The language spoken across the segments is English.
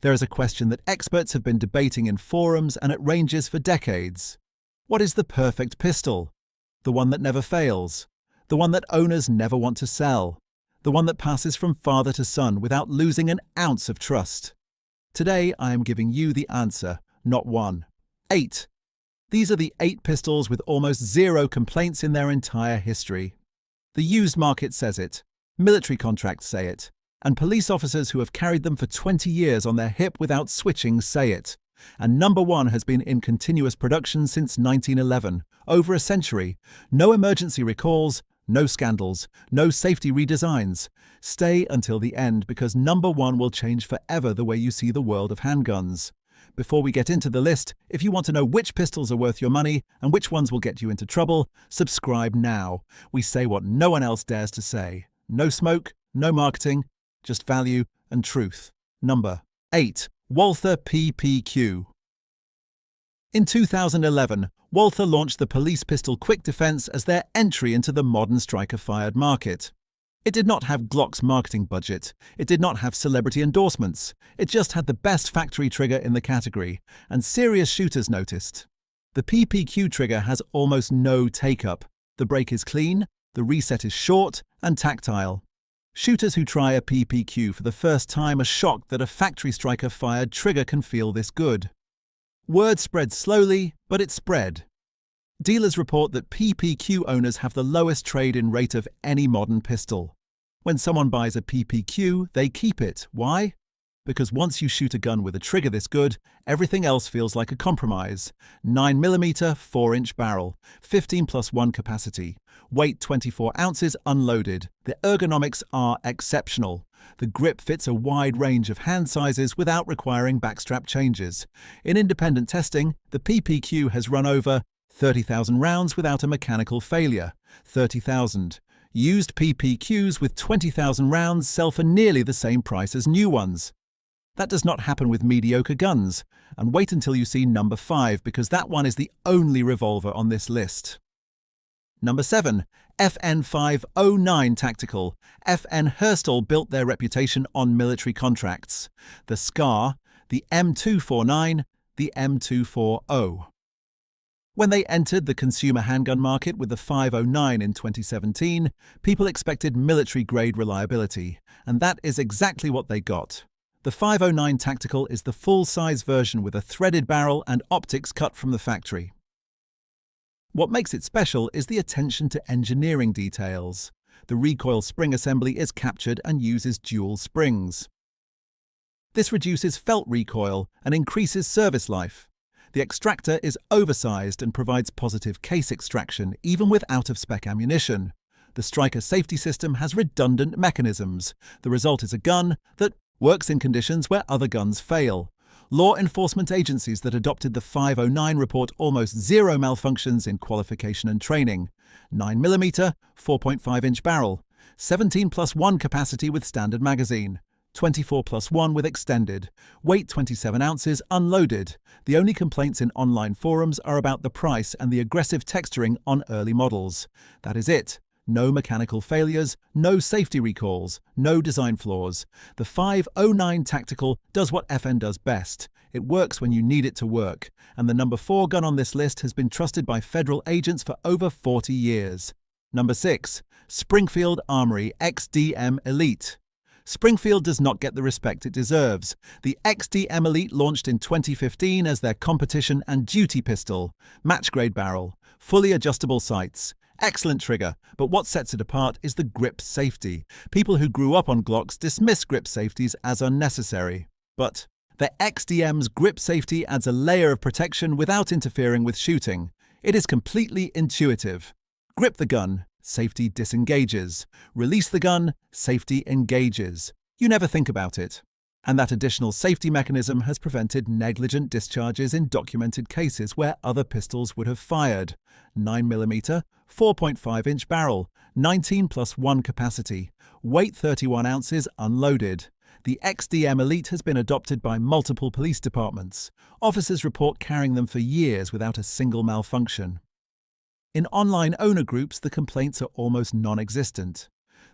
There is a question that experts have been debating in forums, and it ranges for decades. What is the perfect pistol? The one that never fails. The one that owners never want to sell. The one that passes from father to son without losing an ounce of trust. Today I am giving you the answer, not one. 8. These are the 8 pistols with almost zero complaints in their entire history. The used market says it, military contracts say it, and police officers who have carried them for 20 years on their hip without switching say it. And number 1 has been in continuous production since 1911, over a century. No emergency recalls, no scandals, no safety redesigns. Stay until the end, because number 1 will change forever the way you see the world of handguns. Before we get into the list, if you want to know which pistols are worth your money and which ones will get you into trouble, subscribe now. We say what no one else dares to say. No smoke, no marketing, just value and truth. Number 8. Walther PPQ. In 2011, Walther launched the police pistol Quick Defense as their entry into the modern striker-fired market. It did not have Glock's marketing budget. It did not have celebrity endorsements. It just had the best factory trigger in the category, and serious shooters noticed. The PPQ trigger has almost no take-up. The break is clean, the reset is short and tactile. Shooters who try a PPQ for the first time are shocked that a factory striker-fired trigger can feel this good. Word spread slowly, but it spread. Dealers report that PPQ owners have the lowest trade-in rate of any modern pistol. When someone buys a PPQ, they keep it. Why? Because once you shoot a gun with a trigger this good, everything else feels like a compromise. 9mm 4-inch barrel, 15+1 capacity, weight 24 ounces unloaded. The ergonomics are exceptional. The grip fits a wide range of hand sizes without requiring backstrap changes. In independent testing, the PPQ has run over 30,000 rounds without a mechanical failure. 30,000. Used PPQs with 20,000 rounds sell for nearly the same price as new ones. That does not happen with mediocre guns. And wait until you see number 5, because that one is the only revolver on this list. Number 7. FN509 Tactical. FN Herstal built their reputation on military contracts. The SCAR, the M249, the M240. When they entered the consumer handgun market with the 509 in 2017, people expected military-grade reliability, and that is exactly what they got. The 509 Tactical is the full-size version with a threaded barrel and optics cut from the factory. What makes it special is the attention to engineering details. The recoil spring assembly is captured and uses dual springs. This reduces felt recoil and increases service life. The extractor is oversized and provides positive case extraction, even with out-of-spec ammunition. The striker safety system has redundant mechanisms. The result is a gun that works in conditions where other guns fail. Law enforcement agencies that adopted the 509 report almost zero malfunctions in qualification and training. 9mm, 4.5-inch barrel, 17+1 capacity with standard magazine, 24+1 with extended, weight 27 ounces unloaded. The only complaints in online forums are about the price and the aggressive texturing on early models. That is it. No mechanical failures, no safety recalls, no design flaws. The 509 Tactical does what FN does best. It works when you need it to work, and the number 4 gun on this list has been trusted by federal agents for over 40 years. Number 6. Springfield Armory XDM Elite. Springfield does not get the respect it deserves. The XDM Elite launched in 2015 as their competition and duty pistol. Match-grade barrel, fully adjustable sights. Excellent trigger, but what sets it apart is the grip safety. People who grew up on Glocks dismiss grip safeties as unnecessary. But the XDM's grip safety adds a layer of protection without interfering with shooting. It is completely intuitive. Grip the gun, safety disengages. Release the gun, safety engages. You never think about it. And that additional safety mechanism has prevented negligent discharges in documented cases where other pistols would have fired. 9mm, 4.5-inch barrel, 19+1 capacity, weight 31 ounces unloaded. The XDM Elite has been adopted by multiple police departments. Officers report carrying them for years without a single malfunction. In online owner groups, the complaints are almost non-existent.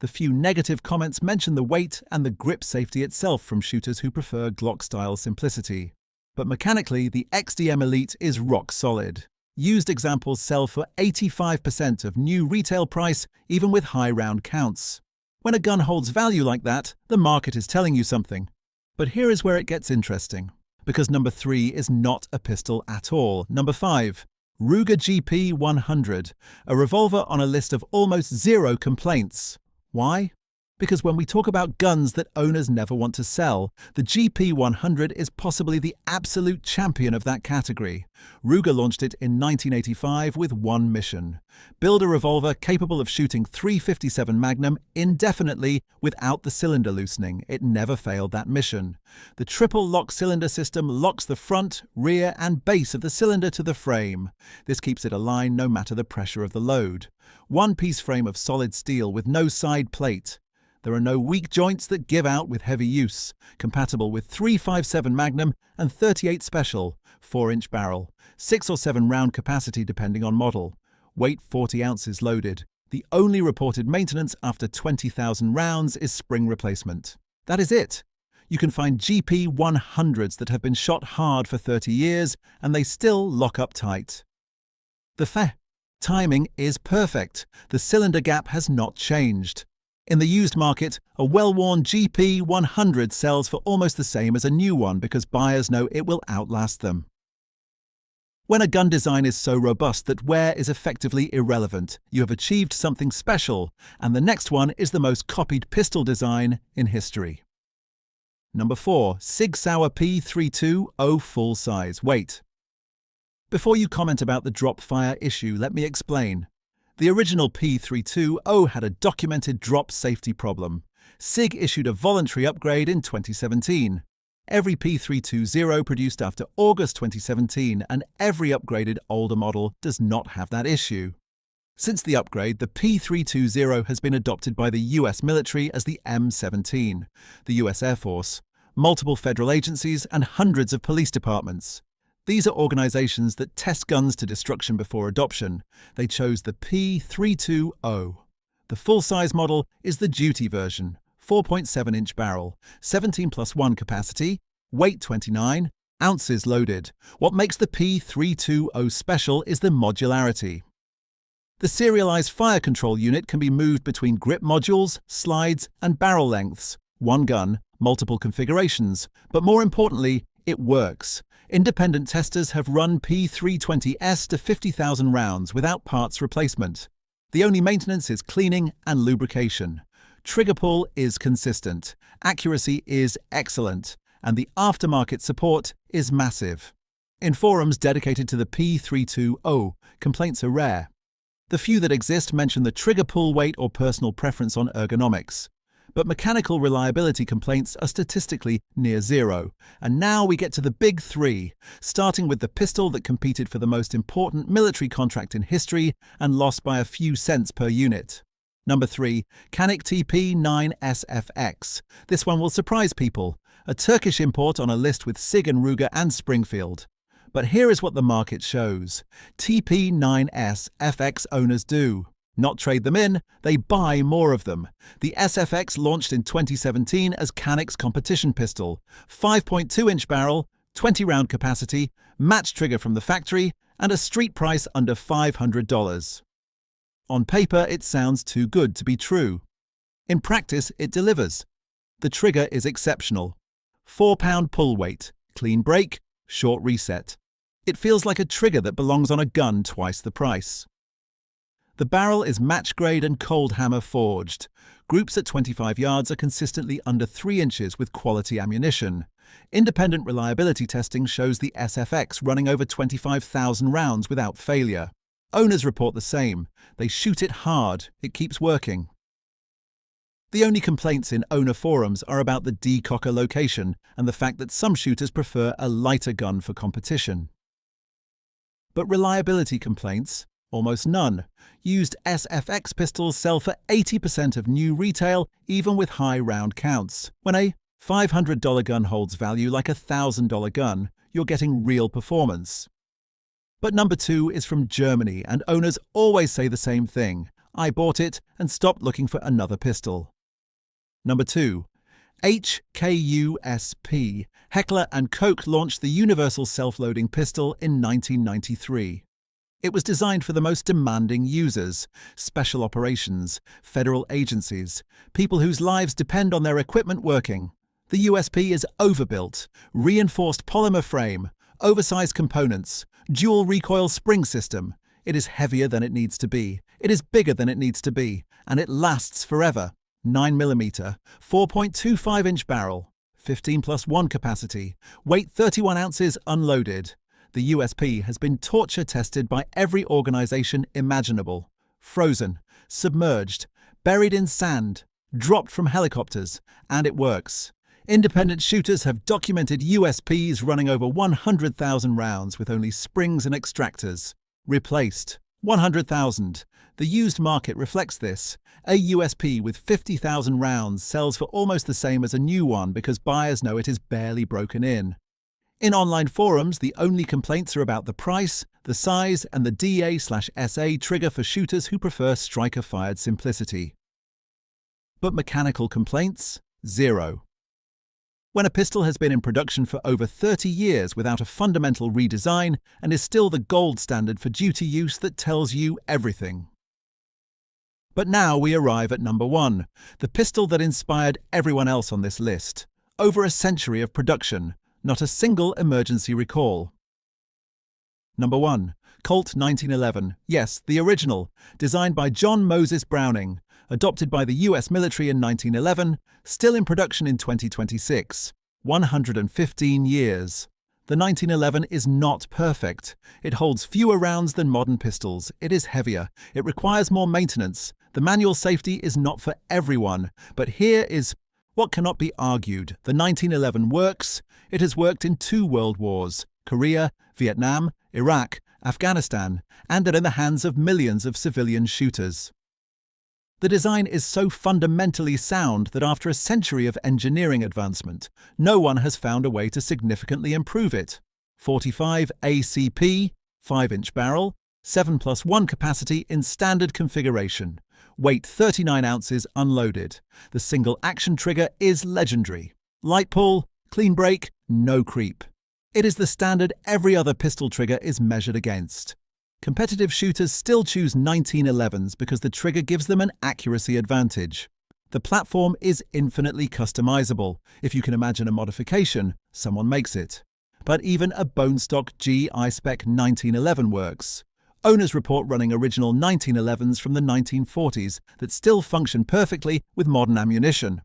The few negative comments mention the weight and the grip safety itself from shooters who prefer Glock-style simplicity. But mechanically, the XDM Elite is rock solid. Used examples sell for 85% of new retail price, even with high round counts. When a gun holds value like that, the market is telling you something. But here is where it gets interesting. Because number 3 is not a pistol at all. Number 5. Ruger GP 100, a revolver on a list of almost zero complaints. Why? Because when we talk about guns that owners never want to sell, the GP 100 is possibly the absolute champion of that category. Ruger launched it in 1985 with one mission: build a revolver capable of shooting .357 Magnum indefinitely without the cylinder loosening. It never failed that mission. The triple lock cylinder system locks the front, rear, and base of the cylinder to the frame. This keeps it aligned no matter the pressure of the load. One-piece frame of solid steel with no side plate. There are no weak joints that give out with heavy use. Compatible with .357 Magnum and .38 Special, 4-inch barrel, 6 or 7 round capacity depending on model. Weight 40 ounces loaded. The only reported maintenance after 20,000 rounds is spring replacement. That is it. You can find GP 100s that have been shot hard for 30 years and they still lock up tight. The timing is perfect. The cylinder gap has not changed. In the used market, a well-worn GP 100 sells for almost the same as a new one because buyers know it will outlast them. When a gun design is so robust that wear is effectively irrelevant, you have achieved something special, and the next one is the most copied pistol design in history. Number 4. Sig Sauer P320 full size. Wait. Before you comment about the drop fire issue, let me explain. The original P320 had a documented drop safety problem. SIG issued a voluntary upgrade in 2017. Every P320 produced after August 2017 and every upgraded older model does not have that issue. Since the upgrade, the P320 has been adopted by the US military as the M17, the US Air Force, multiple federal agencies, and hundreds of police departments. These are organizations that test guns to destruction before adoption. They chose the P320. The full-size model is the duty version, 4.7-inch barrel, 17+1 capacity, weight 29, ounces loaded. What makes the P320 special is the modularity. The serialized fire control unit can be moved between grip modules, slides, and barrel lengths. One gun, multiple configurations, but more importantly, it works. Independent testers have run P320S to 50,000 rounds without parts replacement. The only maintenance is cleaning and lubrication. Trigger pull is consistent, accuracy is excellent, and the aftermarket support is massive. In forums dedicated to the P320, complaints are rare. The few that exist mention the trigger pull weight or personal preference on ergonomics. But mechanical reliability complaints are statistically near zero. And now we get to the big three, starting with the pistol that competed for the most important military contract in history and lost by a few cents per unit. Number 3, Canik TP9SFX. This one will surprise people. A Turkish import on a list with SIG and Ruger and Springfield. But here is what the market shows. TP9SFX owners do. Not trade them in, they buy more of them. The SFX launched in 2017 as Canik's competition pistol. 5.2-inch barrel, 20-round capacity, match trigger from the factory, and a street price under $500. On paper, it sounds too good to be true. In practice, it delivers. The trigger is exceptional. 4-pound pull weight, clean break, short reset. It feels like a trigger that belongs on a gun twice the price. The barrel is match grade and cold hammer forged. Groups at 25 yards are consistently under 3 inches with quality ammunition. Independent reliability testing shows the SFX running over 25,000 rounds without failure. Owners report the same. They shoot it hard. It keeps working. The only complaints in owner forums are about the decocker location and the fact that some shooters prefer a lighter gun for competition. But reliability complaints? Almost none. Used SFX pistols sell for 80% of new retail, even with high round counts. When a $500 gun holds value like a $1,000 gun, you're getting real performance. But number 2 is from Germany, and owners always say the same thing. I bought it and stopped looking for another pistol. Number 2. HKUSP. Heckler & Koch launched the Universal Self-Loading Pistol in 1993. It was designed for the most demanding users, special operations, federal agencies, people whose lives depend on their equipment working. The USP is overbuilt, reinforced polymer frame, oversized components, dual recoil spring system. It is heavier than it needs to be, it is bigger than it needs to be, and it lasts forever. 9mm, 4.25-inch barrel, 15+1 capacity, weight 31 ounces unloaded. The USP has been torture tested by every organization imaginable. Frozen, submerged, buried in sand, dropped from helicopters, and it works. Independent shooters have documented USPs running over 100,000 rounds with only springs and extractors. Replaced. 100,000. The used market reflects this. A USP with 50,000 rounds sells for almost the same as a new one because buyers know it is barely broken in. In online forums, the only complaints are about the price, the size, and the DA/SA trigger for shooters who prefer striker-fired simplicity. But mechanical complaints? Zero. When a pistol has been in production for over 30 years without a fundamental redesign and is still the gold standard for duty use, that tells you everything. But now we arrive at number 1, the pistol that inspired everyone else on this list. Over a century of production, not a single emergency recall. Number 1. Colt 1911. Yes, the original, designed by John Moses Browning, adopted by the US military in 1911, still in production in 2026. 115 years. The 1911 is not perfect. It holds fewer rounds than modern pistols. It is heavier. It requires more maintenance. The manual safety is not for everyone. But here is what cannot be argued. The 1911 works. It has worked in 2 world wars, Korea, Vietnam, Iraq, Afghanistan, and are in the hands of millions of civilian shooters. The design is so fundamentally sound that after a century of engineering advancement, no one has found a way to significantly improve it. 45 ACP, 5-inch barrel, 7+1 capacity in standard configuration, weight 39 ounces unloaded. The single action trigger is legendary. Light pull, clean break, no creep. It is the standard every other pistol trigger is measured against. Competitive shooters still choose 1911s because the trigger gives them an accuracy advantage. The platform is infinitely customizable. If you can imagine a modification, someone makes it. But even a bone stock GI-spec 1911 works. Owners report running original 1911s from the 1940s that still function perfectly with modern ammunition.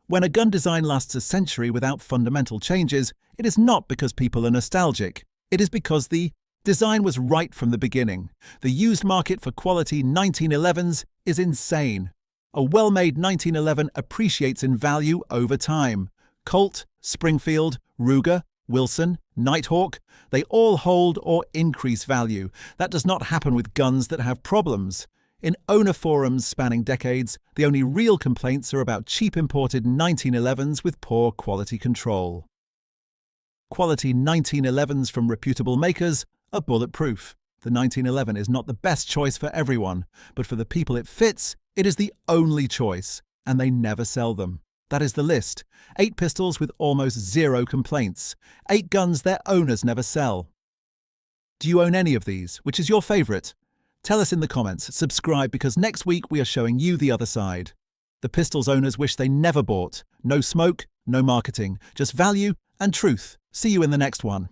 When a gun design lasts a century without fundamental changes, it is not because people are nostalgic. It is because the design was right from the beginning. The used market for quality 1911s is insane. A well-made 1911 appreciates in value over time. Colt, Springfield, Ruger, Wilson, Nighthawk, they all hold or increase value. That does not happen with guns that have problems. In owner forums spanning decades, the only real complaints are about cheap imported 1911s with poor quality control. Quality 1911s from reputable makers are bulletproof. The 1911 is not the best choice for everyone, but for the people it fits, it is the only choice, and they never sell them. That is the list. 8 pistols with almost 0 complaints. 8 guns their owners never sell. Do you own any of these? Which is your favorite? Tell us in the comments. Subscribe because next week we are showing you the other side. The pistols owners wish they never bought. No smoke, no marketing, just value and truth. See you in the next one.